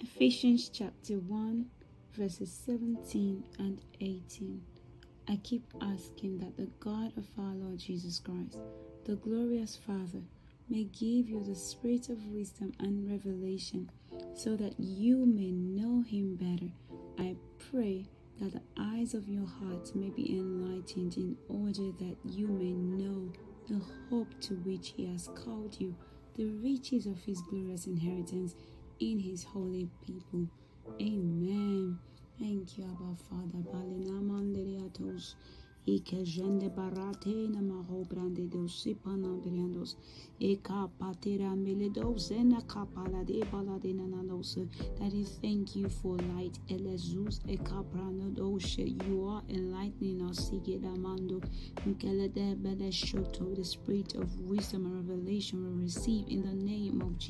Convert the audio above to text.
Ephesians chapter 1, verses 17 and 18. I keep asking that the God of our Lord Jesus Christ, the glorious Father, may give you the spirit of wisdom and revelation so that you may know him better. I pray that the eyes of your heart may be enlightened in order that you may know the hope to which he has called you, the riches of his glorious inheritance in his holy people. Amen. Thank you, Abba Father. Balinamanderiatos. Ikejende barate na maho brande dosipana briandos. Eka patera meledos ena kapala de baladina nanos. Daddy, thank you for light. Elezus eka brano doshe. You are enlightening us. Sigedamando. Nkelede bede shoto. The spirit of wisdom and revelation we receive in the name of Jesus.